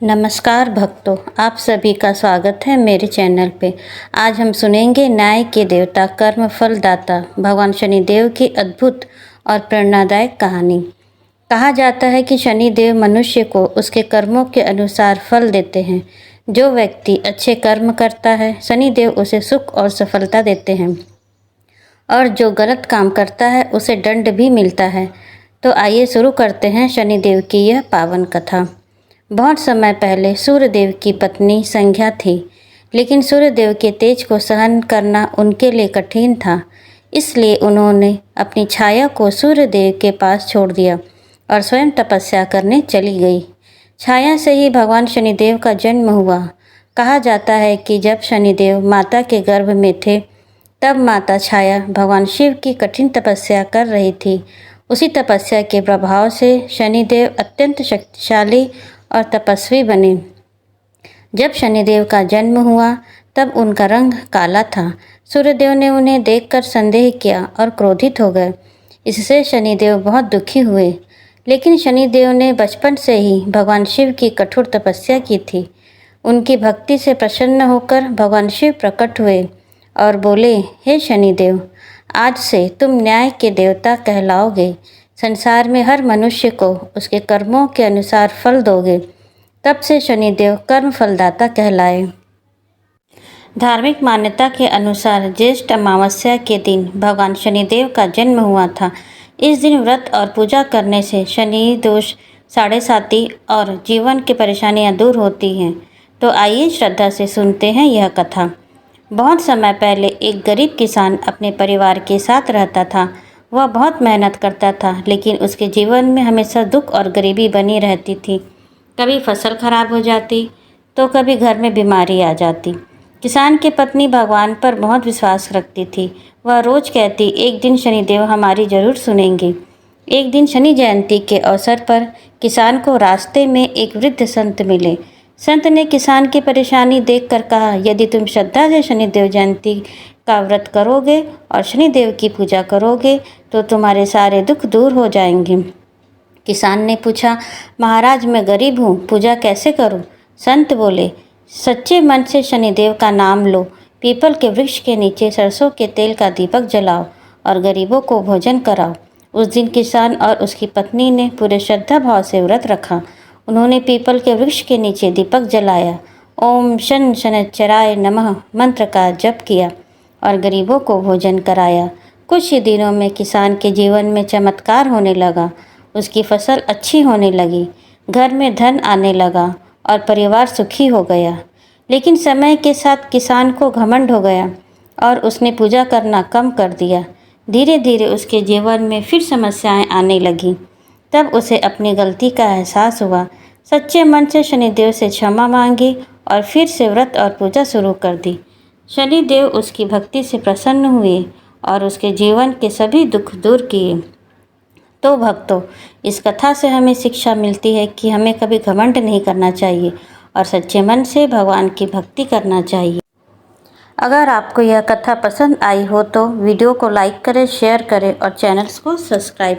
नमस्कार भक्तों, आप सभी का स्वागत है मेरे चैनल पे। आज हम सुनेंगे न्याय के देवता कर्म फल दाता भगवान शनिदेव की अद्भुत और प्रेरणादायक कहानी। कहा जाता है कि शनिदेव मनुष्य को उसके कर्मों के अनुसार फल देते हैं। जो व्यक्ति अच्छे कर्म करता है, शनिदेव उसे सुख और सफलता देते हैं, और जो गलत काम करता है उसे दंड भी मिलता है। तो आइए शुरू करते हैं शनिदेव की यह पावन कथा। बहुत समय पहले सूर्यदेव की पत्नी संध्या थी, लेकिन सूर्यदेव के तेज को सहन करना उनके लिए कठिन था। इसलिए उन्होंने अपनी छाया को सूर्यदेव के पास छोड़ दिया और स्वयं तपस्या करने चली गई। छाया से ही भगवान शनिदेव का जन्म हुआ। कहा जाता है कि जब शनिदेव माता के गर्भ में थे, तब माता छाया भगवान शिव की कठिन तपस्या कर रही थी। उसी तपस्या के प्रभाव से शनिदेव अत्यंत शक्तिशाली और तपस्वी बने। जब शनिदेव का जन्म हुआ, तब उनका रंग काला था। सूर्यदेव ने उन्हें देखकर संदेह किया और क्रोधित हो गए। इससे शनिदेव बहुत दुखी हुए। लेकिन शनिदेव ने बचपन से ही भगवान शिव की कठोर तपस्या की थी। उनकी भक्ति से प्रसन्न होकर भगवान शिव प्रकट हुए और बोले, हे शनिदेव, आज से तुम न्याय के देवता कहलाओगे। संसार में हर मनुष्य को उसके कर्मों के अनुसार फल दोगे। तब से शनिदेव कर्म फलदाता कहलाए। धार्मिक मान्यता के अनुसार ज्येष्ठ अमावस्या के दिन भगवान शनिदेव का जन्म हुआ था। इस दिन व्रत और पूजा करने से शनि दोष, साढ़ेसाती और जीवन की परेशानियां दूर होती हैं। तो आइए श्रद्धा से सुनते हैं यह कथा। बहुत समय पहले एक गरीब किसान अपने परिवार के साथ रहता था। वह बहुत मेहनत करता था, लेकिन उसके जीवन में हमेशा दुख और गरीबी बनी रहती थी। कभी फसल खराब हो जाती, तो कभी घर में बीमारी आ जाती। किसान की पत्नी भगवान पर बहुत विश्वास रखती थी। वह रोज कहती, एक दिन शनिदेव हमारी जरूर सुनेंगे। एक दिन शनि जयंती के अवसर पर किसान को रास्ते में एक वृद्ध संत मिले। संत ने किसान की परेशानी देखकर कहा, यदि तुम श्रद्धा से शनिदेव जयंती का व्रत करोगे और शनिदेव की पूजा करोगे, तो तुम्हारे सारे दुख दूर हो जाएंगे। किसान ने पूछा, महाराज, मैं गरीब हूँ, पूजा कैसे करूँ? संत बोले, सच्चे मन से शनिदेव का नाम लो, पीपल के वृक्ष के नीचे सरसों के तेल का दीपक जलाओ और गरीबों को भोजन कराओ। उस दिन किसान और उसकी पत्नी ने पूरे श्रद्धा भाव से व्रत रखा। उन्होंने पीपल के वृक्ष के नीचे दीपक जलाया, ओम शन शनिश्चराय नमः मंत्र का जप किया और गरीबों को भोजन कराया। कुछ ही दिनों में किसान के जीवन में चमत्कार होने लगा। उसकी फसल अच्छी होने लगी, घर में धन आने लगा और परिवार सुखी हो गया। लेकिन समय के साथ किसान को घमंड हो गया और उसने पूजा करना कम कर दिया। धीरे धीरे उसके जीवन में फिर समस्याएं आने लगीं। तब उसे अपनी गलती का एहसास हुआ। सच्चे मन से शनिदेव से क्षमा मांगी और फिर से व्रत और पूजा शुरू कर दी। शनिदेव उसकी भक्ति से प्रसन्न हुए और उसके जीवन के सभी दुख दूर किए। तो भक्तों, इस कथा से हमें शिक्षा मिलती है कि हमें कभी घमंड नहीं करना चाहिए और सच्चे मन से भगवान की भक्ति करना चाहिए। अगर आपको यह कथा पसंद आई हो तो वीडियो को लाइक करें, शेयर करें और चैनल को सब्सक्राइब